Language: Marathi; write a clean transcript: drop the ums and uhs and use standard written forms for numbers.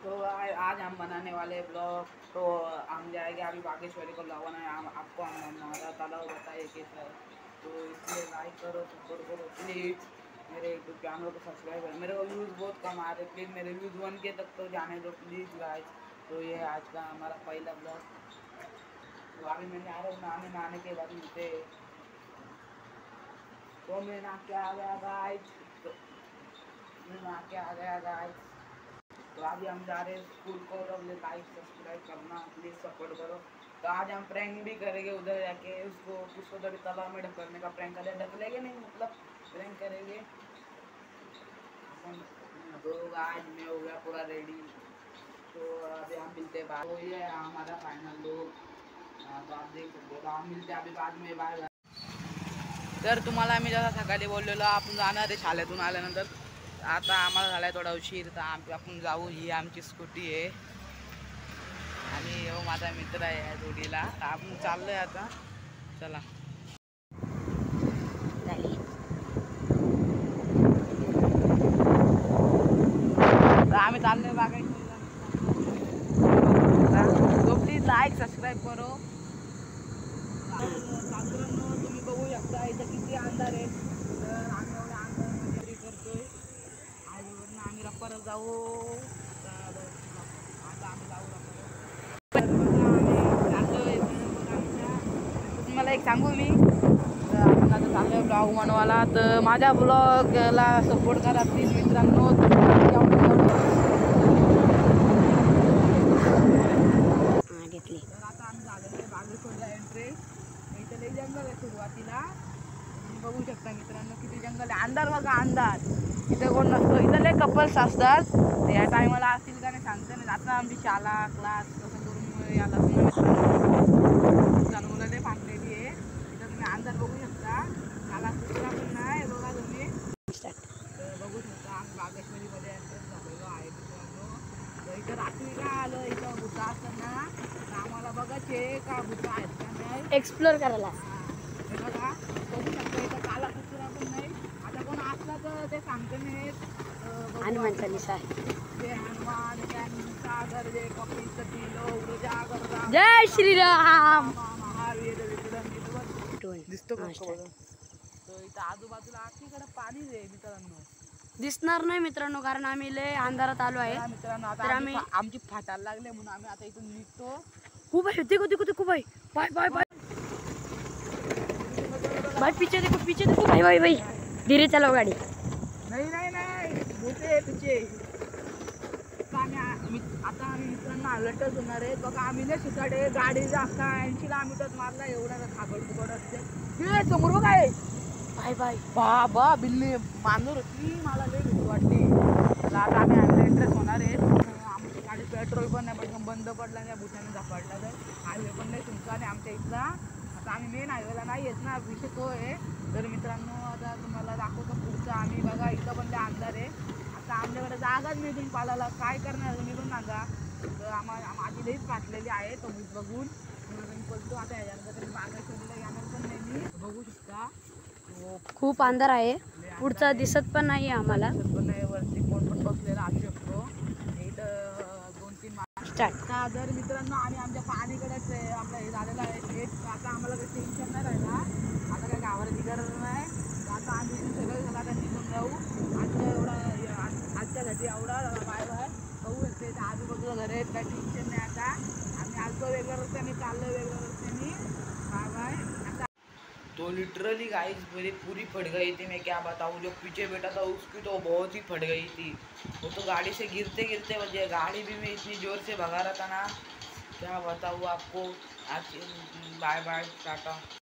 तो आज हम बनाने वाले ब्लॉग। तो हम जाएंगे अभी बागेश्वरी को ब्लॉग बनाए। आपको हमारा तालाब बताइए कैसा है, तो इसलिए लाइक करो, सपोर्ट करो प्लीज़। मेरे यूट्यूब चैनल को सब्सक्राइब करो। मेरे को व्यूज़ बहुत कम आ रहे, प्लीज़ मेरे व्यूज़ 1K तक तो जाने दो प्लीज़ गाइस। तो ये आज का हमारा पहला ब्लॉग। तो अभी मैं आ रहा हूँ, नहाने के बाद मिलते हैं। तो मैं नहा के आ गया गाइस। तो मैं नहा के आ गया गाइस। तो अभी हम जा रहे हैं स्कूल को। तो लाइक सब्सक्राइब करना प्लीज़, सपोर्ट करो। तो आज हम प्रैंक भी करेंगे, उधर जाके उसको थोड़ी तालाब में ढकलने का प्रैंक करेंगे। ढकलेंगे नहीं, मतलब प्रैंक करेंगे। तो आज मैं हो गया पूरा रेडी। तो अभी हम मिलते हैं बाद। तो ये हमारा फाइनल लोग। तो आप देख सकते हो। तो हम मिलते हैं अभी बाद में, बाय। तर तुम्हाला मी जसा सकाळी बोललेलो आपण जाणार आहे शाळेतून आल्यानंतर। आता आम्हाला झालाय थोडा उशीर, तर आपण जाऊ। ही आमची स्कूटी आहे आणि हो माझा मित्र आहे या जोडीला। आपण चाललोय आता, चला। तर आम्ही चाललोय बागेश्वरीला। तो प्लीज लाईक सबस्क्राईब करो। मित्रांनो तुम्ही बघू शकता इथं किती अंधार आहे। तर आम्ही एवढ्या अंधारामध्ये करतोय। आजवरनं आम्ही रप्पारला जाऊ। आता आम्ही जाऊ रप्पारला। तुम्हाला एक सांगू मी, आपण आता चाललोय ब्लॉग बनवायला। तर माझ्या ब्लॉगला सपोर्ट करा प्लीज मित्रांनो। तर आता आम्ही झालेलो आहे बागेश्वरला एंट्री। इथं लई जंगल आहे सुरुवातीला, तुम्ही बघू शकता मित्रांनो किती जंगल आहे। अंधार बघा, अंधार। इथं कोण नसतो, इथं लई कपल्स असतात। या टायमाला असतील का नाही सांगता नाही। आता आमची शाळा क्लास कसं करून याला मुलं लई फाटलेली आहे। इथं तुम्ही अंधार बघू शकता, शाळा कुत्रा पण नाही बघा तुम्ही। तर बघू शकता आम्ही बागेश्वरीमध्ये एंट्रन्स झालेलो आहे मित्रांनो। तर इथं रात्री काय आलं, इथं भुता असताना आम्हाला बघायचे का भुता आहेत का नाही, एक्सप्लोर करायला। हे बघा बघू शकता इथं काला कुत्रा पण नाही। आता कोण असला तर ते सांगते नाहीत। हनुमान चालीसा आहे। ते हनुमान सागर जे कपिल सती जागर जय श्रीराम। महावीर विक्रम दिसतो का? हा, तर इथं आजूबाजूला आखीकडे पाणी आहे मित्रांनो। दिसणार नाही मित्रांनो, कारण आम्ही लय अंधारात आलो आहे। मित्रांनो आता तर आम्ही आमची फाटायला लागले म्हणून आम्ही आता इथून निघतो। खूप आहे, देखो देखो देखो भाई, बाय बाय बाय भाई, पीछे देखो, पीछे देखो भाई भाई भाई, धीरे चलाओ गाड़ी। नाही नाही नाही, मोठे पीछे। आता आम्ही मित्रांनो अलर्टच होणार आहे बघा। आम्ही नाही सुसाडे गाडी जास्त 80 किलोमीटर मारला, एवढा खागड फुगड असते। समोर बघ आहे, बाय बाय बाबा बिल्ली मांजर होती, मला लई भीती वाटते। आता आम्ही एंट्रेस होणार आहे। आमची गाडी पेट्रोल पण नाही, पण बंद पडला त्या भुताने झपाटला। तर हायवे पण नाही तुमचा आणि आमच्या इथला। आता आम्ही मेन हायवेला नाही येत ना, विषय तो आहे। तर मित्रांनो आता तुम्हाला दाखवतो पुढचा। आम्ही बघा इथं पण त्या अंधार आहे। आता आमच्याकडे जागाच नाही तुम्ही पालाला, काय करणार तुम्ही पण सांगा। तर माझी लईच फाटलेली आहे तो भूत बघून मी बोलतो। आता ह्याच्यानंतर तरी बागेश्वरीला येणार पण नाही मी, बघू शकता खूप अंधार आहे, पुढचा दिसत पण नाही आम्हाला। वरती कोण पण बसलेला असू शकतो। इथं 2-3 आता जर मित्रांनो आम्ही आमच्या पाणीकडेच आपलं हे झालेलं आहे सेट। आता आम्हाला काही टेन्शन नाही राहिला, आता काय गावाची गरज नाही। आता आम्ही सगळं झालं, आता निघून जाऊ। आजच्यासाठी एवढा बाय बाय। बघू शकते आजूबाजूला घर आहेत, काही टेन्शन नाही। आता आम्ही आलतो वेगळ्या रस्त्याने, चाललो वेगळ्या रस्त्याने, बाय बाय। तो लिटरली गाइस मेरी पूरी फट गई थी। मैं क्या बताऊँ, जो पीछे बैठा था उसकी तो बहुत ही फट गई थी। वो तो गाड़ी से गिरते गिरते बचे। गाड़ी भी मैं इतनी ज़ोर से भगा रहा था ना, क्या बताऊँ आपको। आज बाय बाय, टाटा।